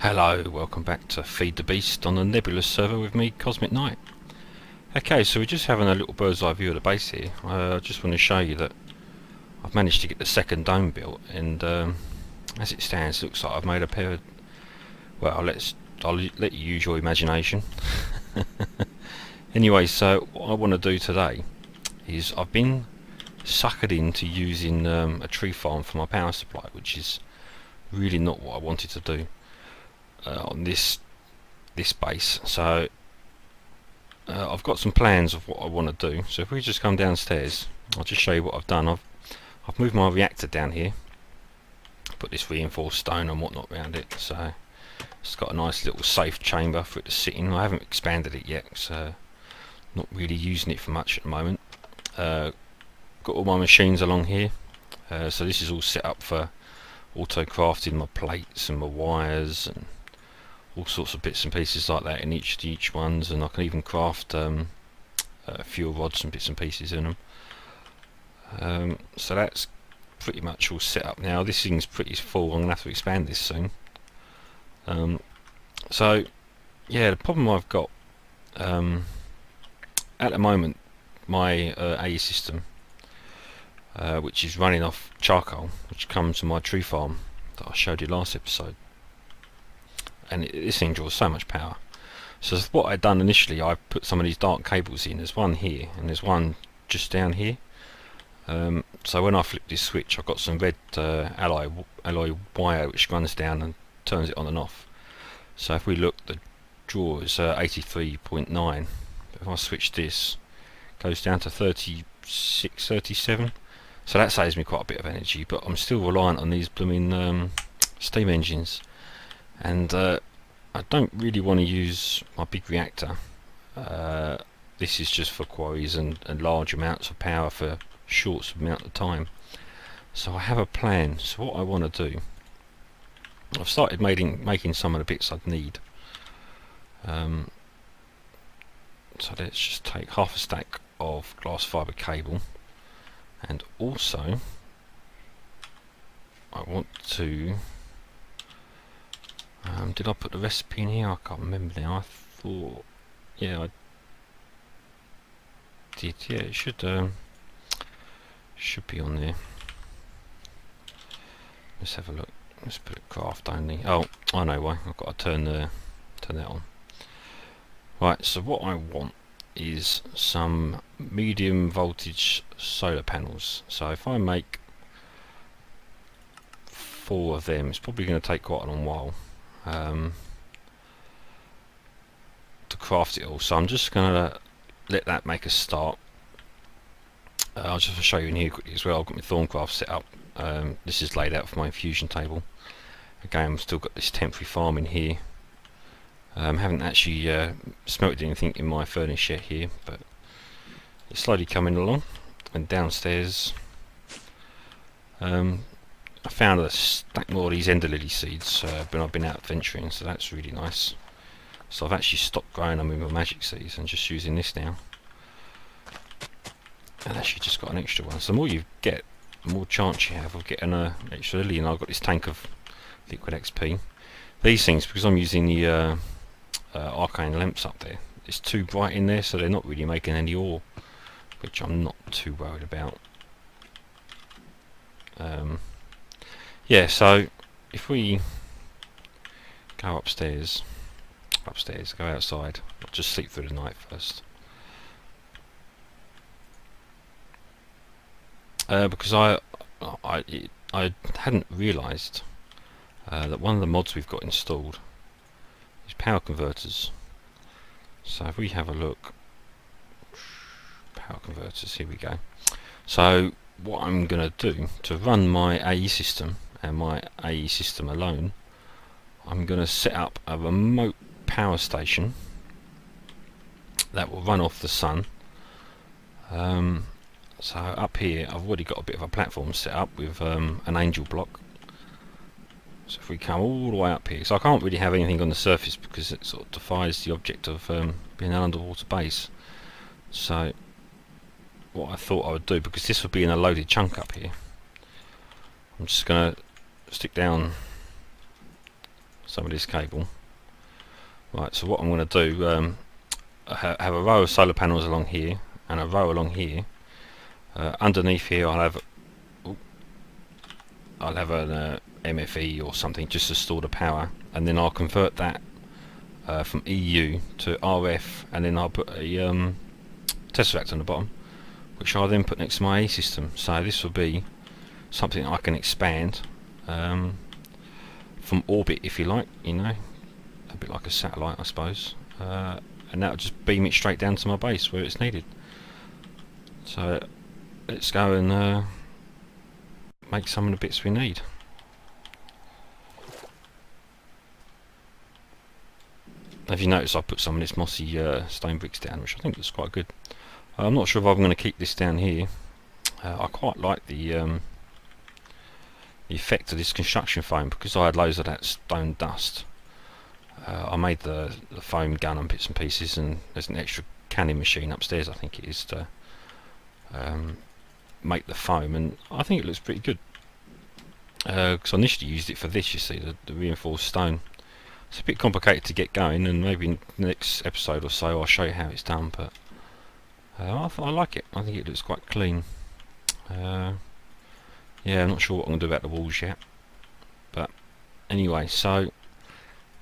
Hello, welcome back to Feed the Beast on the Nebulous server with me, Mrcosmicnite. Okay, so we're just having a little bird's eye view of the base here. I just want to show you that I've managed to get the second dome built, and as it stands, it looks like I've made a pair of... Well, I'll let you use your imagination. Anyway, so what I want to do today is I've been suckered into using a tree farm for my power supply, which is really not what I wanted to do. On this base, so I've got some plans of what I want to do. So if we just come downstairs, I'll just show you what I've done. I've moved my reactor down here, put this reinforced stone and whatnot around it, so it's got a nice little safe chamber for it to sit in. I haven't expanded it yet, so not really using it for much at the moment. Got all my machines along here, so this is all set up for auto crafting my plates and my wires and all sorts of bits and pieces like that in each ones, and I can even craft fuel rods and bits and pieces in them. So that's pretty much all set up now. This thing's pretty full. I'm gonna have to expand this soon. So yeah, the problem I've got at the moment, my AE system, which is running off charcoal, which comes from my tree farm that I showed you last episode. And this thing draws so much power. So what I'd done initially, I put some of these dark cables in. There's one here and there's one just down here. So when I flip this switch, I've got some red alloy wire which runs down and turns it on and off. So if we look, the draw is 83.9. If I switch this, it goes down to 36, 37. So that saves me quite a bit of energy, but I'm still reliant on these blooming steam engines. And I don't really want to use my big reactor. This is just for quarries and large amounts of power for short amount of time. So I have a plan. So what I want to do, I've started making some of the bits I'd need. So let's just take half a stack of glass fibre cable, and also I want to... did I put the recipe in here? I can't remember now. I thought, yeah, I did. Yeah, it should be on there. Let's have a look. Let's put it craft only. Oh, I know why. I've got to turn that on. Right. So what I want is some medium voltage solar panels. So if I make 4 of them, it's probably going to take quite a long while to craft it all, so I'm just going to let that make a start. I'll just show you in here quickly as well. I've got my Thorncraft set up. This is laid out for my infusion table. Again, I've still got this temporary farm in here. Haven't actually smelted anything in my furnace yet here, but it's slowly coming along. And downstairs, I found a stack more of these ender lily seeds when I've been out adventuring, so that's really nice. So I've actually stopped growing them with my magic seeds and just using this now. And actually just got an extra one. So the more you get, the more chance you have of getting an extra lily. And I've got this tank of liquid XP. These things, because I'm using the arcane lamps up there, it's too bright in there, so they're not really making any ore, which I'm not too worried about. Yeah, so if we go upstairs, go outside, I'll just sleep through the night first. Because I hadn't realised that one of the mods we've got installed is power converters. So if we have a look, power converters, here we go. So what I'm going to do to run my AE system, and my AE system alone, I'm going to set up a remote power station that will run off the sun. So up here I've already got a bit of a platform set up with an angel block. So if we come all the way up here, so I can't really have anything on the surface because it sort of defies the object of being an underwater base. So what I thought I would do, because this would be in a loaded chunk up here, I'm just going to stick down some of this cable. Right, so what I'm going to do, have a row of solar panels along here and a row along here. Underneath here I'll have an MFE or something just to store the power, and then I'll convert that from EU to RF, and then I'll put a tesseract on the bottom, which I'll then put next to my A system. So this will be something I can expand from orbit, if you like, you know, a bit like a satellite I suppose, and that'll just beam it straight down to my base where it's needed. So let's go and make some of the bits we need. If you notice, I put some of this mossy stone bricks down, which I think looks quite good. I'm not sure if I'm going to keep this down here. I quite like the effect of this construction foam, because I had loads of that stone dust. I made the foam gun and bits and pieces, and there's an extra canning machine upstairs, I think it is, to make the foam, and I think it looks pretty good. Because I initially used it for this, you see, the reinforced stone. It's a bit complicated to get going, and maybe in the next episode or so I'll show you how it's done, but I like it. I think it looks quite clean. Yeah, I'm not sure what I'm going to do about the walls yet, but anyway, so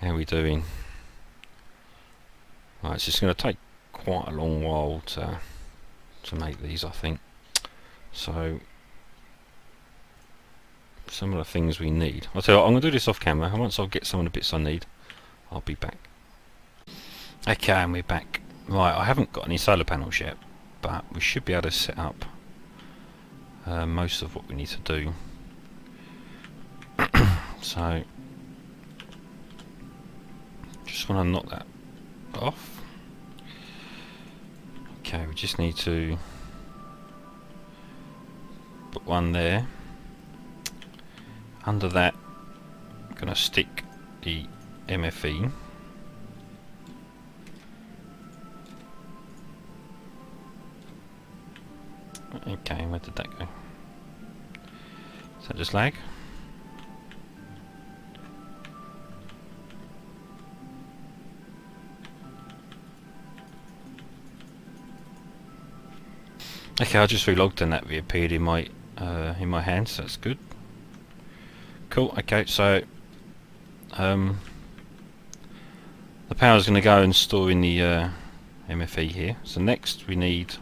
how are we doing? Right, it's just going to take quite a long while to make these, I think. So some of the things we need, I'll tell you what, I'm going to do this off camera, and once I get some of the bits I need, I'll be back. Okay, and we're back. Right, I haven't got any solar panels yet, but we should be able to set up most of what we need to do. So just want to knock that off. Okay, we just need to put one there. Under that I'm going to stick the MFE. Okay, where did that go? Is that just lag? Okay, I just relogged and that reappeared in my hand, so that's good. Cool. Okay, so the power is going to go and store in the MFE here. So next we need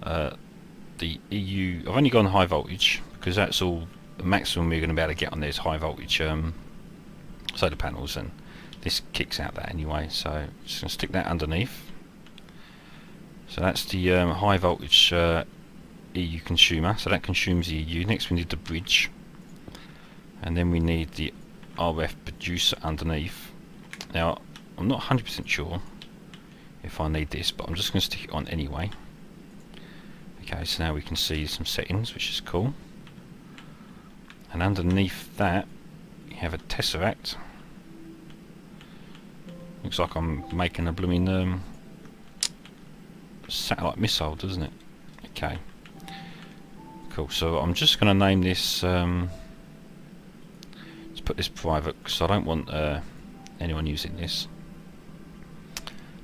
the EU. I've only gone high voltage because that's all the maximum we're going to be able to get on these high voltage solar panels, and this kicks out that anyway. So just going to stick that underneath. So that's the high voltage EU consumer. So that consumes the EU. Next we need the bridge, and then we need the RF producer underneath. Now I'm not 100% sure if I need this, but I'm just going to stick it on anyway. Okay, so now we can see some settings, which is cool. And underneath that, you have a tesseract. Looks like I'm making a blooming satellite missile, doesn't it? Okay, cool. So I'm just going to name this. Let's put this private because I don't want anyone using this.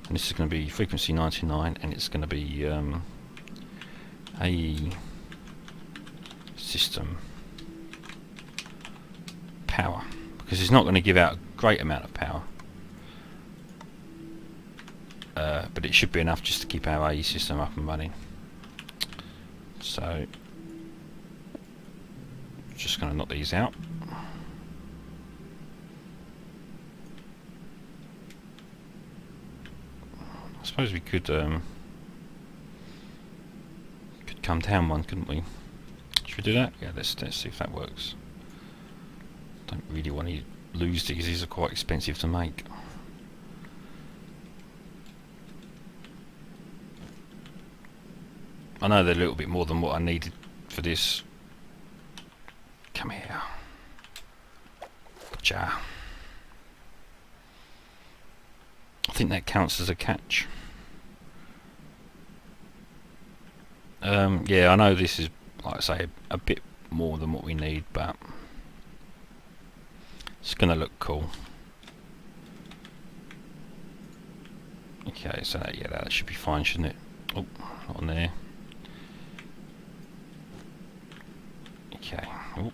And this is going to be frequency 99, and it's going to be a system power, because it's not going to give out a great amount of power, but it should be enough just to keep our AE system up and running. So just going to knock these out. I suppose we could come down one, couldn't we? Should we do that? Yeah, let's see if that works. Don't really want to lose these. These are quite expensive to make. I know they're a little bit more than what I needed for this. Come here. Gotcha. I think that counts as a catch. Yeah, I know this is, like I say, a bit more than what we need, but It's gonna look cool. Okay, so yeah, that should be fine, shouldn't it? Oh, not on there. Okay. Oh.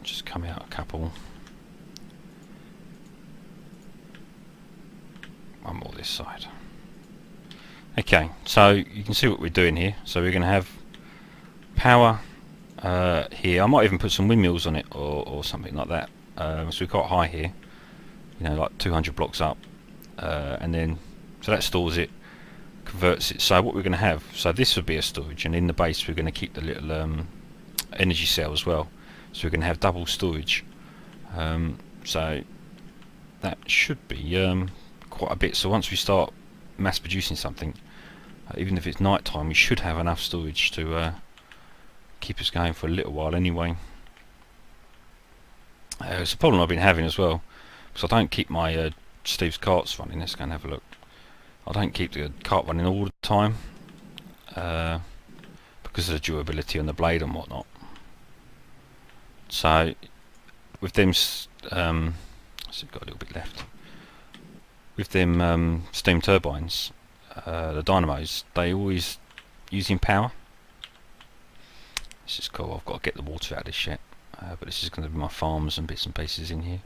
Just come out a couple. One more this side. Okay, so you can see what we're doing here. So we're going to have power here. I might even put some windmills on it or something like that. So we've got high here, you know, like 200 blocks up, and then so that stores it, converts it. So what we're going to have, so this would be a storage, and in the base we're going to keep the little energy cell as well. So we're going to have double storage. So that should be quite a bit. So once we start mass producing something, even if it's night time, we should have enough storage to keep us going for a little while anyway. It's a problem I've been having as well, because I don't keep my Steve's carts running. Let's go and have a look. I don't keep the cart running all the time because of the durability on the blade and whatnot. So with them, so I've got a little bit left. With them steam turbines, the dynamos, they always using power. This is cool. I've got to get the water out of this shit, but this is going to be my farms and bits and pieces in here.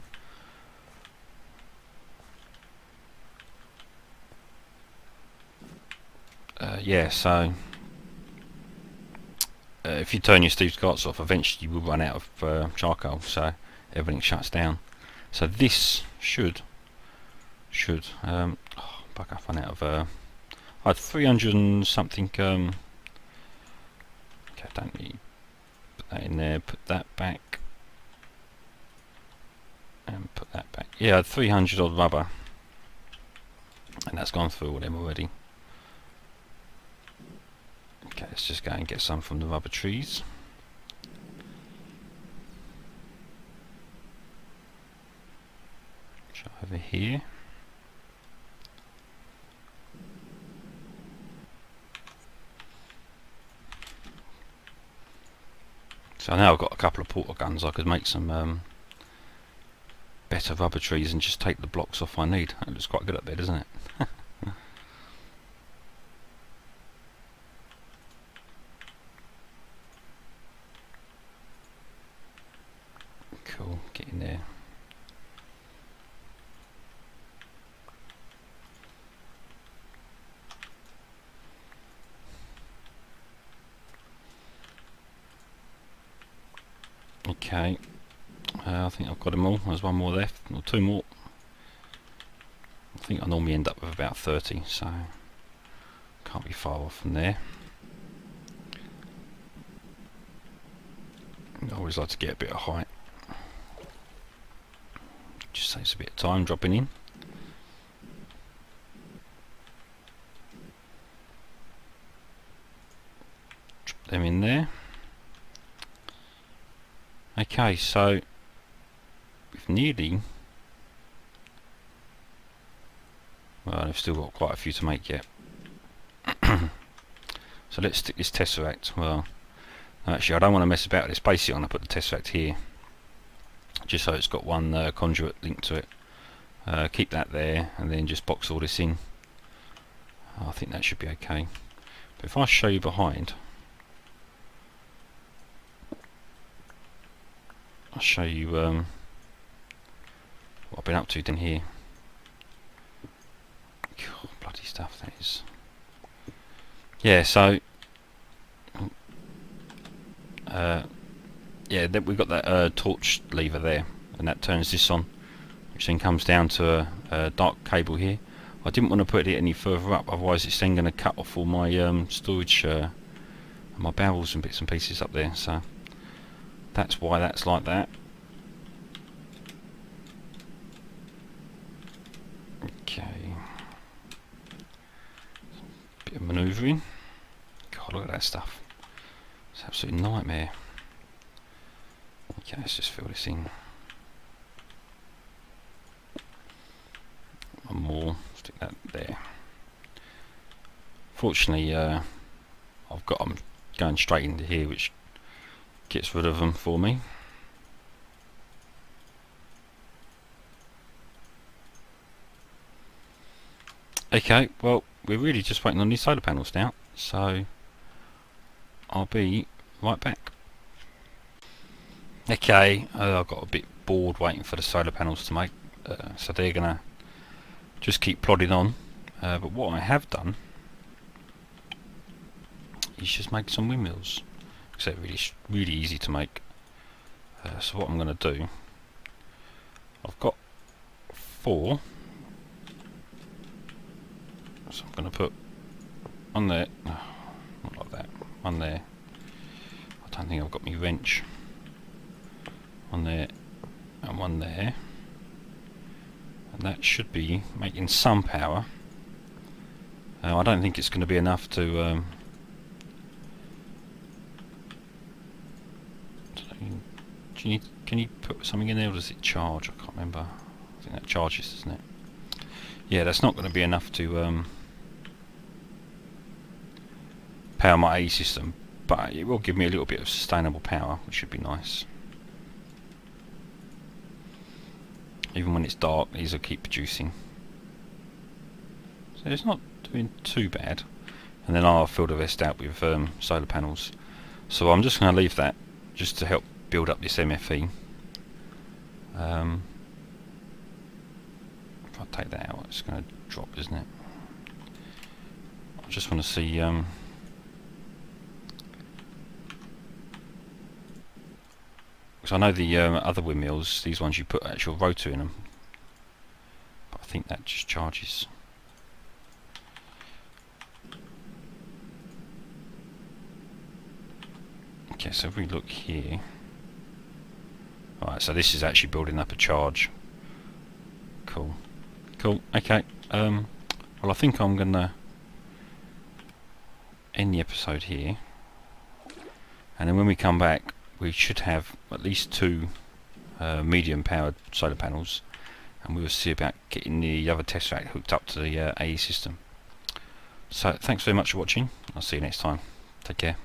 Yeah, so if you turn your Steve's carts off, eventually you will run out of charcoal, so everything shuts down. So this should oh, bugger, I've run out of I had 300 and something okay, don't need put that in there, put that back and put that back. Yeah, I had 300 odd rubber, and that's gone through all them already. Okay, let's just go and get some from the rubber trees. Over here. So now I've got a couple of portal guns. I could make some better rubber trees and just take the blocks off I need. That looks quite good up there, doesn't it? Cool, get in there. Okay, I think I've got them all. There's one more left, or two more. I think I normally end up with about 30, so can't be far off from there. I always like to get a bit of height. Just saves a bit of time dropping in. Drop them in there. Okay, so we've nearly, well, I've still got quite a few to make yet. So let's stick this tesseract. Well, actually I don't want to mess about with this. Basically I'm going to put the tesseract here, just so it's got one conduit linked to it. Keep that there, and then just box all this in. I think that should be okay. But if I show you behind, I'll show you what I've been up to down here. God, bloody stuff that is. Yeah, so yeah, we've got that torch lever there, and that turns this on, which then comes down to a dark cable here. I didn't want to put it any further up, otherwise it's then going to cut off all my storage, my barrels and bits and pieces up there. So that's why that's like that. Okay. Bit of manoeuvring. God, look at that stuff. It's an absolute nightmare. Okay, let's just fill this in. One more. Stick that there. Fortunately, I've got them going straight into here, which gets rid of them for me. Okay, well, we're really just waiting on these solar panels now, so I'll be right back. Okay, I got a bit bored waiting for the solar panels to make, so they're gonna just keep plodding on. But what I have done is just make some windmills. So really easy to make. So what I'm gonna do, I've got 4. So I'm going to put on there, not like that, one there. I don't think I've got my wrench. One there and one there. And that should be making some power. I don't think it's going to be enough to... can you put something in there, or does it charge? I can't remember. I think that charges, doesn't it? Yeah, that's not going to be enough to... power my AE system, but it will give me a little bit of sustainable power, which should be nice. Even when it's dark, these will keep producing. So it's not doing too bad. And then I'll fill the rest out with solar panels. So I'm just going to leave that just to help build up this MFE. If I take that out, it's going to drop, isn't it? I just want to see... because I know the other windmills, these ones you put actual rotor in them, but I think that just charges. Okay, so if we look here, alright, so this is actually building up a charge. Cool, okay. Well, I think I'm gonna end the episode here, and then when we come back, we should have at least 2 medium powered solar panels, and we will see about getting the other test rack hooked up to the AE system. So thanks very much for watching. I'll see you next time. Take care.